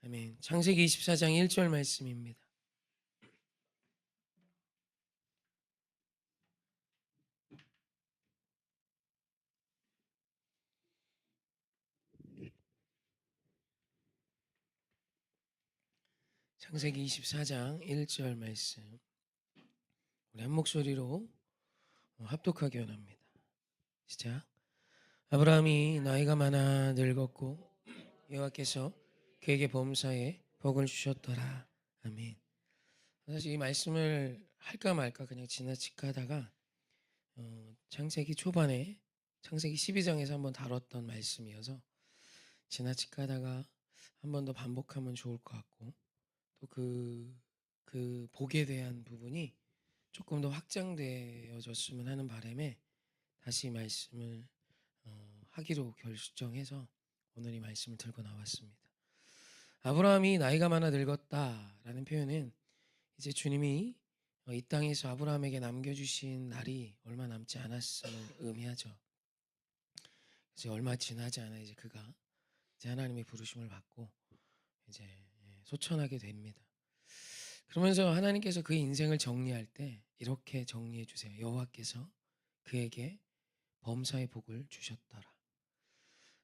아멘. 창세기 24장 1절 말씀입니다. 창세기 24장 1절 말씀. 우리 한 목소리로 합독하기 원합니다. 시작. 아브라함이 나이가 많아 늙었고 여호와께서 그에게 범사에 복을 주셨더라. 아멘. 사실 이 말씀을 할까 말까 그냥 지나치게 하다가 창세기 초반에 창세기 12장에서 한번 다뤘던 말씀이어서 지나치게 하다가 한 번 더 반복하면 좋을 것 같고 또 그 복에 대한 부분이 조금 더 확장되어졌으면 하는 바람에 다시 말씀을 하기로 결정해서 오늘 이 말씀을 들고 나왔습니다. 아브라함이 나이가 많아 늙었다라는 표현은 이제 주님이 이 땅에서 아브라함에게 남겨주신 날이 얼마 남지 않았음을 의미하죠. 이제 얼마 지나지 않아 이제 그가 이제 하나님의 부르심을 받고 이제 소천하게 됩니다. 그러면서 하나님께서 그의 인생을 정리할 때 이렇게 정리해 주세요. 여호와께서 그에게 범사의 복을 주셨더라.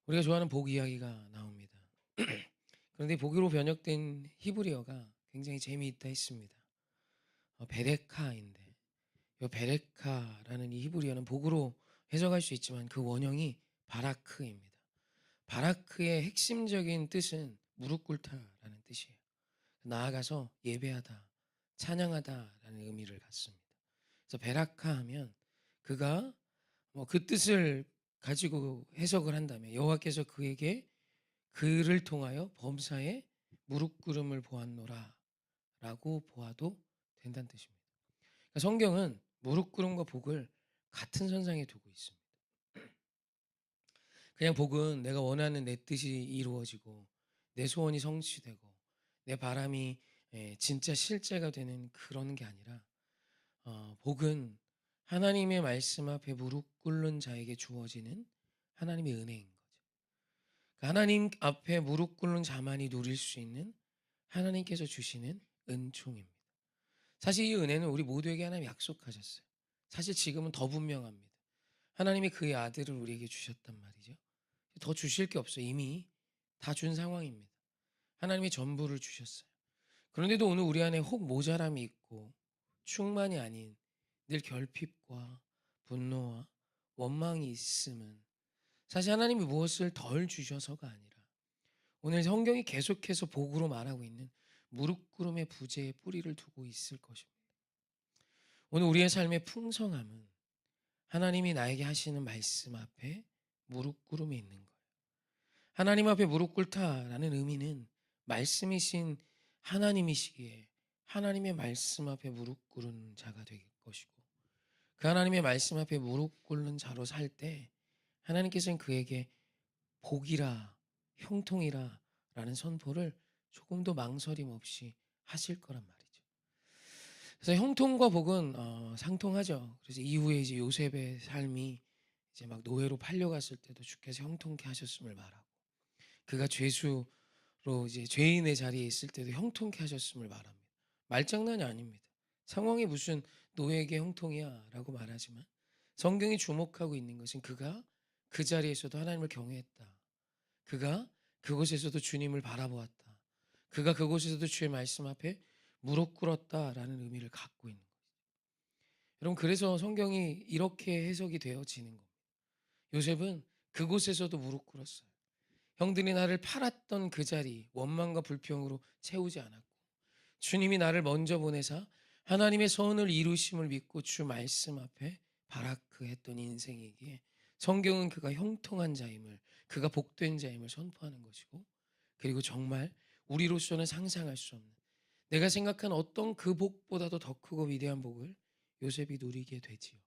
우리가 좋아하는 복 이야기가 나옵니다. 그런데 복으로 번역된 히브리어가 굉장히 재미있다 했습니다. 베레카인데 이 베레카라는 이 히브리어는 복으로 해석할 수 있지만 그 원형이 바라크입니다. 바라크의 핵심적인 뜻은 무릎 꿇다라는 뜻이에요. 나아가서 예배하다, 찬양하다라는 의미를 갖습니다. 그래서 베라카 하면 그가 그 뜻을 가지고 해석을 한다면 여호와께서 그에게 그를 통하여 범사에 무릎 꿇음을 보았노라 라고 보아도 된다는 뜻입니다. 그러니까 성경은 무릎 꿇음과 복을 같은 선상에 두고 있습니다. 그냥 복은 내가 원하는 내 뜻이 이루어지고 내 소원이 성취되고 내 바람이 진짜 실제가 되는 그런 게 아니라 복은 하나님의 말씀 앞에 무릎 꿇는 자에게 주어지는 하나님의 은혜인 거죠. 그러니까 하나님 앞에 무릎 꿇는 자만이 누릴 수 있는 하나님께서 주시는 은총입니다. 사실 이 은혜는 우리 모두에게 하나님 약속하셨어요. 사실 지금은 더 분명합니다. 하나님이 그의 아들을 우리에게 주셨단 말이죠. 더 주실 게 없어요. 이미 다 준 상황입니다. 하나님이 전부를 주셨어요. 그런데도 오늘 우리 안에 혹 모자람이 있고 충만이 아닌 늘 결핍과 분노와 원망이 있음은 사실 하나님이 무엇을 덜 주셔서가 아니라 오늘 성경이 계속해서 복으로 말하고 있는 무릎 꿇음의 부재에 뿌리를 두고 있을 것입니다. 오늘 우리의 삶의 풍성함은 하나님이 나에게 하시는 말씀 앞에 무릎 꿇음에 있는 거예요. 하나님 앞에 무릎 꿇다라는 의미는 말씀이신 하나님이시기에 하나님의 말씀 앞에 무릎 꿇은 자가 될 것이고 그 하나님의 말씀 앞에 무릎 꿇는 자로 살 때 하나님께서는 그에게 복이라 형통이라 라는 선포를 조금 더 망설임 없이 하실 거란 말이죠. 그래서 형통과 복은 상통하죠. 그래서 이후에 이제 요셉의 삶이 이제 막 노예로 팔려갔을 때도 주께서 형통케 하셨음을 말하고 그가 죄수로 이제 죄인의 자리에 있을 때도 형통케 하셨음을 말합니다. 말장난이 아닙니다. 상황이 무슨 노예에게 형통이야라고 말하지만 성경이 주목하고 있는 것은 그가 그 자리에서도 하나님을 경외했다. 그가 그곳에서도 주님을 바라보았다. 그가 그곳에서도 주의 말씀 앞에 무릎 꿇었다라는 의미를 갖고 있는 거죠. 여러분 그래서 성경이 이렇게 해석이 되어지는 겁니다. 요셉은 그곳에서도 무릎 꿇었어요. 형들이 나를 팔았던 그 자리 원망과 불평으로 채우지 않았고 주님이 나를 먼저 보내사 하나님의 선을 이루심을 믿고 주 말씀 앞에 바라크했던 인생이기에 성경은 그가 형통한 자임을 그가 복된 자임을 선포하는 것이고 그리고 정말 우리로서는 상상할 수 없는 내가 생각한 어떤 그 복보다도 더 크고 위대한 복을 요셉이 누리게 되지요.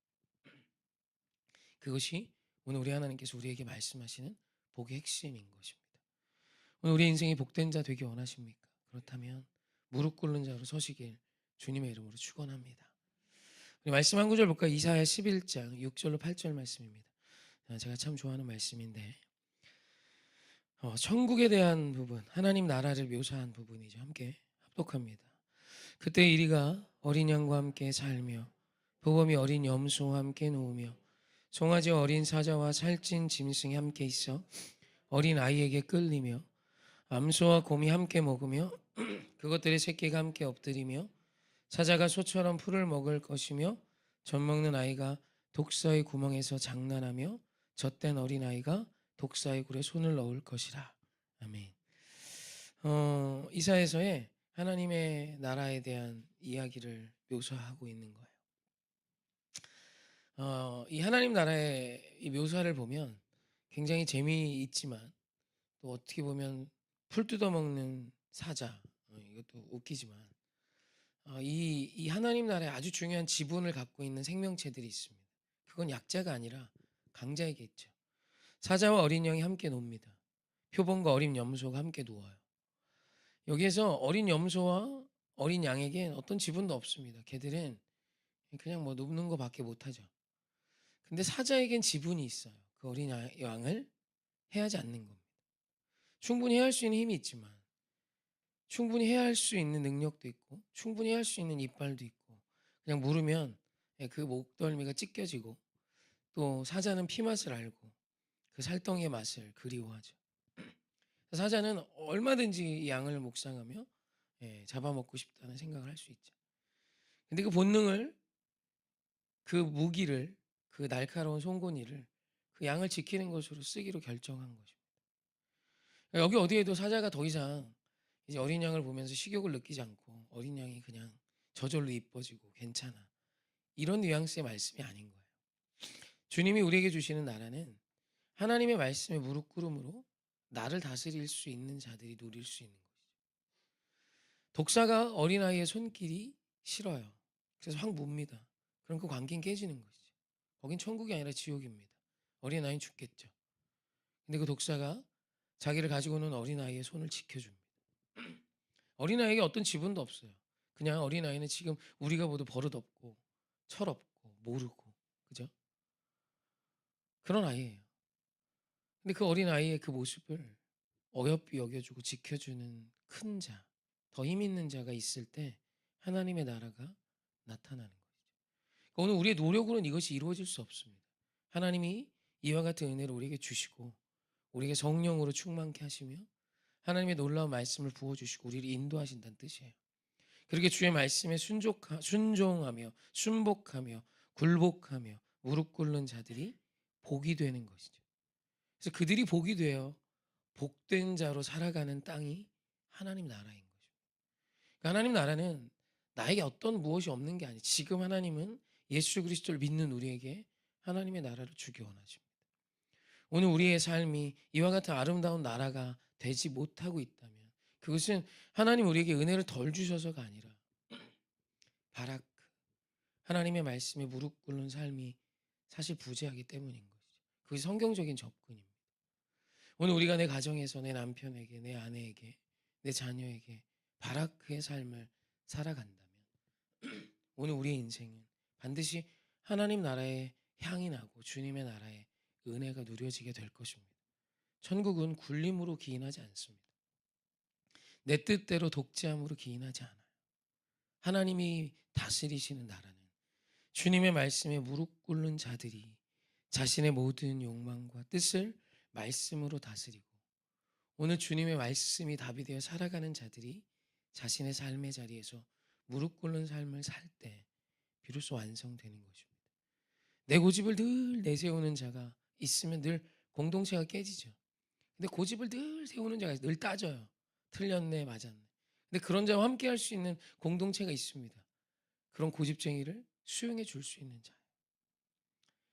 그것이 오늘 우리 하나님께서 우리에게 말씀하시는 복의 핵심인 것입니다. 오늘 우리 인생이 복된 자 되기 원하십니까? 그렇다면 무릎 꿇는 자로 서시길 주님의 이름으로 축원합니다. 우리 말씀 한 구절 볼까요? 이사야 11장 6절로 8절 말씀입니다. 제가 참 좋아하는 말씀인데 천국에 대한 부분, 하나님 나라를 묘사한 부분이죠. 함께 합독합니다. 그때 이리가 어린 양과 함께 살며 보범이 어린 염소와 함께 누우며 송아지 어린 사자와 살찐 짐승이 함께 있어 어린 아이에게 끌리며 암소와 곰이 함께 먹으며 그것들의 새끼가 함께 엎드리며 사자가 소처럼 풀을 먹을 것이며 젖 먹는 아이가 독사의 구멍에서 장난하며 젖된 어린 아이가 독사의 굴에 손을 넣을 것이라. 아멘. 이사야서에 하나님의 나라에 대한 이야기를 묘사하고 있는 거예요. 이 하나님 나라의 이 묘사를 보면 굉장히 재미있지만 또 어떻게 보면 풀 뜯어먹는 사자, 이것도 웃기지만 이 하나님 나라에 아주 중요한 지분을 갖고 있는 생명체들이 있습니다. 그건 약자가 아니라 강자에게 있죠. 사자와 어린 양이 함께 놉니다. 표범과 어린 염소가 함께 누워요. 여기에서 어린 염소와 어린 양에겐 어떤 지분도 없습니다. 걔들은 그냥 뭐 눕는 거밖에 못하죠. 근데 사자에겐 지분이 있어요. 그 어린 양을 해하지 않는 겁니다. 충분히 해할 수 있는 힘이 있지만 충분히 해할 수 있는 능력도 있고 충분히 할 수 있는 이빨도 있고 그냥 물으면 그 목덜미가 찢겨지고 또 사자는 피맛을 알고 그 살덩이의 맛을 그리워하죠. 사자는 얼마든지 이 양을 묵상하며 잡아먹고 싶다는 생각을 할 수 있죠. 근데 그 본능을 그 무기를 그 날카로운 송곳니를 그 양을 지키는 것으로 쓰기로 결정한 것입니다. 여기 어디에도 사자가 더 이상 이제 어린 양을 보면서 식욕을 느끼지 않고 어린 양이 그냥 저절로 이뻐지고 괜찮아. 이런 뉘앙스의 말씀이 아닌 거예요. 주님이 우리에게 주시는 나라는 하나님의 말씀에 무릎 꿇음으로 나를 다스릴 수 있는 자들이 누릴 수 있는 것이죠. 독사가 어린아이의 손길이 싫어요. 그래서 확 뭅니다. 그럼 그 관계는 깨지는 것이죠. 거긴 천국이 아니라 지옥입니다. 어린아이는 죽겠죠. 근데 그 독사가 자기를 가지고 노는 어린아이의 손을 지켜줍니다. 어린아이에게 어떤 지분도 없어요. 그냥 어린아이는 지금 우리가 보도 버릇없고 철없고 모르고 그죠? 그런 아이예요. 근데 그 어린아이의 그 모습을 어여삐 여겨주고 지켜주는 큰 자, 더 힘 있는 자가 있을 때 하나님의 나라가 나타나는 것이죠. 그러니까 오늘 우리의 노력으로는 이것이 이루어질 수 없습니다. 하나님이 이와 같은 은혜를 우리에게 주시고 우리에게 성령으로 충만케 하시며 하나님의 놀라운 말씀을 부어주시고 우리를 인도하신다는 뜻이에요. 그렇게 주의 말씀에 순종하며 순복하며 굴복하며 무릎 꿇는 자들이 복이 되는 것이죠. 그래서 그들이 복이 되어 복된 자로 살아가는 땅이 하나님 나라인 거죠. 그러니까 하나님 나라는 나에게 어떤 무엇이 없는 게 아니에요. 지금 하나님은 예수 그리스도를 믿는 우리에게 하나님의 나라를 주기 원하십니다. 오늘 우리의 삶이 이와 같은 아름다운 나라가 되지 못하고 있다면 그것은 하나님 우리에게 은혜를 덜 주셔서가 아니라 바라크 하나님의 말씀에 무릎 꿇는 삶이 사실 부재하기 때문인 것이죠. 그것이 성경적인 접근입니다. 오늘 우리가 내 가정에서 내 남편에게 내 아내에게 내 자녀에게 바라크의 삶을 살아간다면 오늘 우리의 인생은 반드시 하나님 나라의 향이 나고 주님의 나라의 은혜가 누려지게 될 것입니다. 천국은 굴림으로 기인하지 않습니다. 내 뜻대로 독재함으로 기인하지 않아요. 하나님이 다스리시는 나라는 주님의 말씀에 무릎 꿇는 자들이 자신의 모든 욕망과 뜻을 말씀으로 다스리고 오늘 주님의 말씀이 답이 되어 살아가는 자들이 자신의 삶의 자리에서 무릎 꿇는 삶을 살 때 비로소 완성되는 것입니다. 내 고집을 늘 내세우는 자가 있으면 늘 공동체가 깨지죠. 근데 고집을 늘 세우는 자가 늘 따져요. 틀렸네, 맞았네. 근데 그런 자와 함께 할 수 있는 공동체가 있습니다. 그런 고집쟁이를 수용해 줄 수 있는 자예요.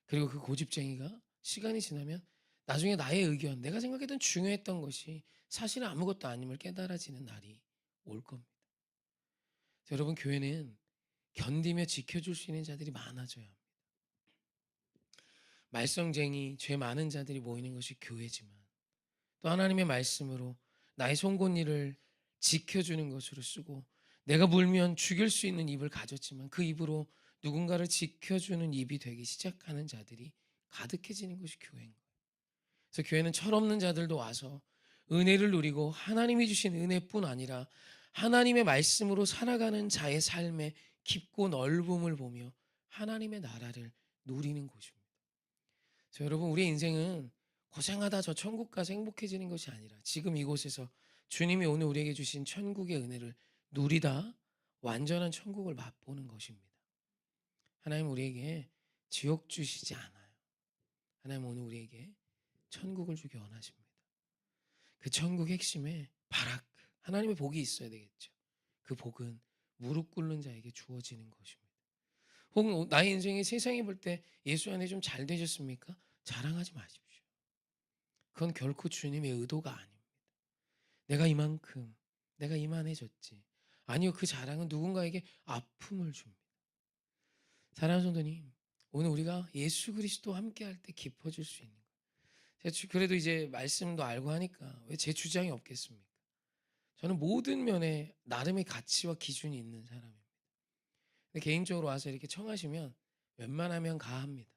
그리고 그 고집쟁이가 시간이 지나면 나중에 나의 의견, 내가 생각했던 중요했던 것이 사실은 아무것도 아님을 깨달아지는 날이 올 겁니다. 여러분, 교회는 견디며 지켜줄 수 있는 자들이 많아져야 합니다. 말썽쟁이, 죄 많은 자들이 모이는 것이 교회지만 또 하나님의 말씀으로 나의 송곳니를 지켜주는 것으로 쓰고 내가 물면 죽일 수 있는 입을 가졌지만 그 입으로 누군가를 지켜주는 입이 되기 시작하는 자들이 가득해지는 것이 교회인 거예요. 그래서 교회는 철없는 자들도 와서 은혜를 누리고 하나님이 주신 은혜뿐 아니라 하나님의 말씀으로 살아가는 자의 삶의 깊고 넓음을 보며 하나님의 나라를 누리는 곳입니다. 그래서 여러분, 우리 인생은 고생하다 저 천국 가서 행복해지는 것이 아니라 지금 이곳에서 주님이 오늘 우리에게 주신 천국의 은혜를 누리다 완전한 천국을 맛보는 것입니다. 하나님 우리에게 지옥 주시지 않아요. 하나님 오늘 우리에게 천국을 주기 원하십니다. 그 천국 핵심에 바라크, 하나님의 복이 있어야 되겠죠. 그 복은 무릎 꿇는 자에게 주어지는 것입니다. 혹은 나의 인생이 세상이 볼 때 예수 안에 좀 잘 되셨습니까? 자랑하지 마십시오. 그건 결코 주님의 의도가 아닙니다. 내가 이만큼, 내가 이만해졌지. 아니요, 그 자랑은 누군가에게 아픔을 줍니다. 사랑하는 성도님, 오늘 우리가 예수 그리스도와 함께 할 때 깊어질 수 있는 거예요. 그래도 이제 말씀도 알고 하니까 왜 제 주장이 없겠습니까? 저는 모든 면에 나름의 가치와 기준이 있는 사람입니다. 근데 개인적으로 와서 이렇게 청하시면 웬만하면 가합니다.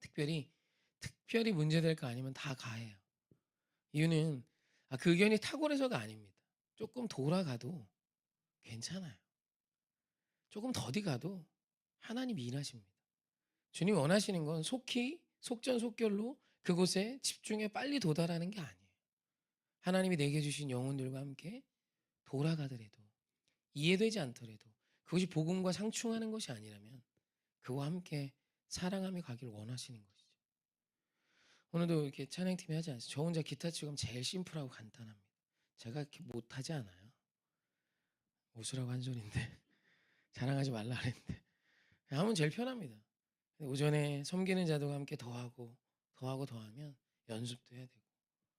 특별히 문제될 거 아니면 다 가해요. 이유는 그 의견이 탁월해서가 아닙니다. 조금 돌아가도 괜찮아요. 조금 더디 가도 하나님이 일하십니다. 주님이 원하시는 건 속히 속전속결로 그곳에 집중해 빨리 도달하는 게 아니에요. 하나님이 내게 주신 영혼들과 함께 돌아가더라도 이해되지 않더라도 그것이 복음과 상충하는 것이 아니라면 그와 함께 사랑하며 가기를 원하시는 것이죠. 오늘도 이렇게 찬양팀이 하지 않습니다. 저 혼자 기타 치고 하면 제일 심플하고 간단합니다. 제가 이렇게 못하지 않아요. 웃으라고 한 소리인데 자랑하지 말라 그랬는데 하면 제일 편합니다. 오전에 섬기는 자들과 함께 더하고 더하면 연습도 해야 되고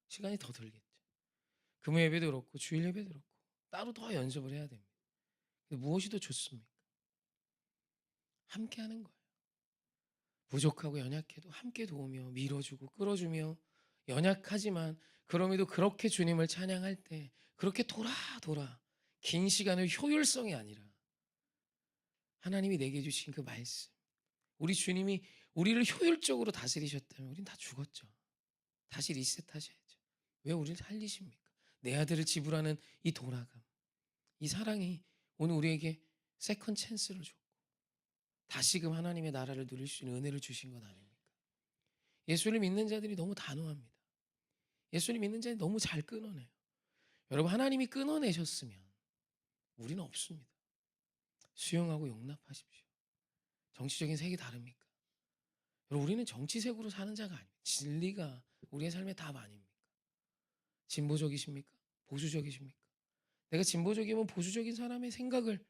시간이 더 들겠죠. 금요 예배도 그렇고 주일 예배도 그렇고 따로 더 연습을 해야 됩니다. 근데 무엇이 더 좋습니까? 함께 하는 거예요. 부족하고 연약해도 함께 도우며 밀어주고 끌어주며 연약하지만 그럼에도 그렇게 주님을 찬양할 때 그렇게 돌아 긴 시간을 효율성이 아니라 하나님이 내게 주신 그 말씀, 우리 주님이 우리를 효율적으로 다스리셨다면 우린 다 죽었죠. 다시 리셋하셔야죠. 왜 우리를 살리십니까? 내 아들을 지불하는 이 돌아감, 이 사랑이 오늘 우리에게 세컨 찬스를 줬고 다시금 하나님의 나라를 누릴 수 있는 은혜를 주신 건 아닙니까? 예수를 믿는 자들이 너무 단호합니다. 예수를 믿는 자들이 너무 잘 끊어내요. 여러분, 하나님이 끊어내셨으면 우리는 없습니다. 수용하고 용납하십시오. 정치적인 색이 다릅니까? 여러분, 우리는 정치색으로 사는 자가 아닙니다. 진리가 우리의 삶의 답 아닙니까? 진보적이십니까? 보수적이십니까? 내가 진보적이면 보수적인 사람의 생각을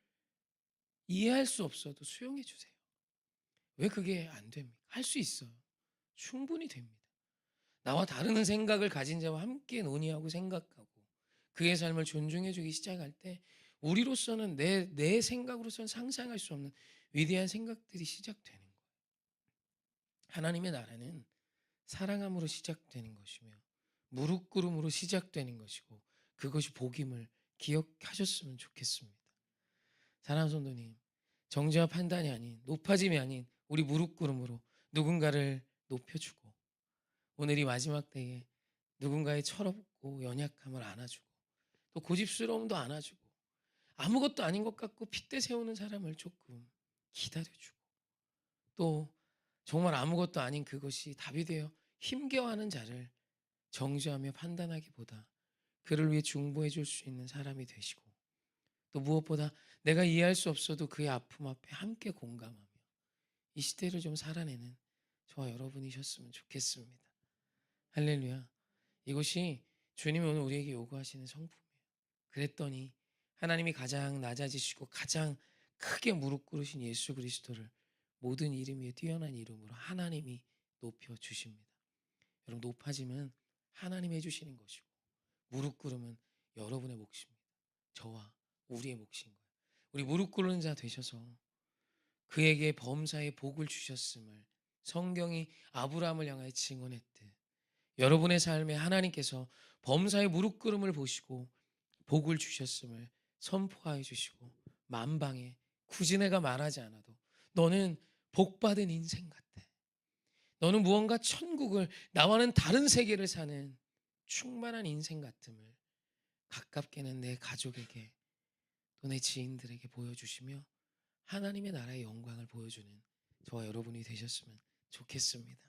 이해할 수 없어도 수용해 주세요. 왜 그게 안 됩니까? 할 수 있어요. 충분히 됩니다. 나와 다른 생각을 가진 자와 함께 논의하고 생각하고 그의 삶을 존중해 주기 시작할 때 우리로서는 내 생각으로서는 상상할 수 없는 위대한 생각들이 시작되는 거예요. 하나님의 나라는 사랑함으로 시작되는 것이며 무릎 꿇음으로 시작되는 것이고 그것이 복임을 기억하셨으면 좋겠습니다. 사랑하는 성도님, 정죄와 판단이 아닌 높아짐이 아닌 우리 무릎 꿇음으로 누군가를 높여주고 오늘 이 마지막 때에 누군가의 철없고 연약함을 안아주고 또 고집스러움도 안아주고 아무것도 아닌 것 같고 핏대 세우는 사람을 조금 기다려주고 또 정말 아무것도 아닌 그것이 답이 되어 힘겨워하는 자를 정죄하며 판단하기보다 그를 위해 중보해 줄 수 있는 사람이 되시고 또 무엇보다 내가 이해할 수 없어도 그의 아픔 앞에 함께 공감하며 이 시대를 좀 살아내는 저와 여러분이셨으면 좋겠습니다. 할렐루야. 이것이 주님이 오늘 우리에게 요구하시는 성품이에요. 그랬더니 하나님이 가장 낮아지시고 가장 크게 무릎 꿇으신 예수 그리스도를 모든 이름 위에 뛰어난 이름으로 하나님이 높여주십니다. 여러분, 높아짐은 하나님이 해주시는 것이고 무릎 꿇음은 여러분의 몫입니다. 저와 우리의 몫인 거예요. 우리 무릎 꿇는 자 되셔서 그에게 범사의 복을 주셨음을 성경이 아브라함을 향하여 증언했듯 여러분의 삶에 하나님께서 범사의 무릎 꿇음을 보시고 복을 주셨음을 선포하여 주시고 만방에 굳이 내가 말하지 않아도 너는 복받은 인생 같아. 너는 무언가 천국을 나와는 다른 세계를 사는 충만한 인생 같음을 가깝게는 내 가족에게 또 내 지인들에게 보여주시며 하나님의 나라의 영광을 보여주는 저와 여러분이 되셨으면 좋겠습니다.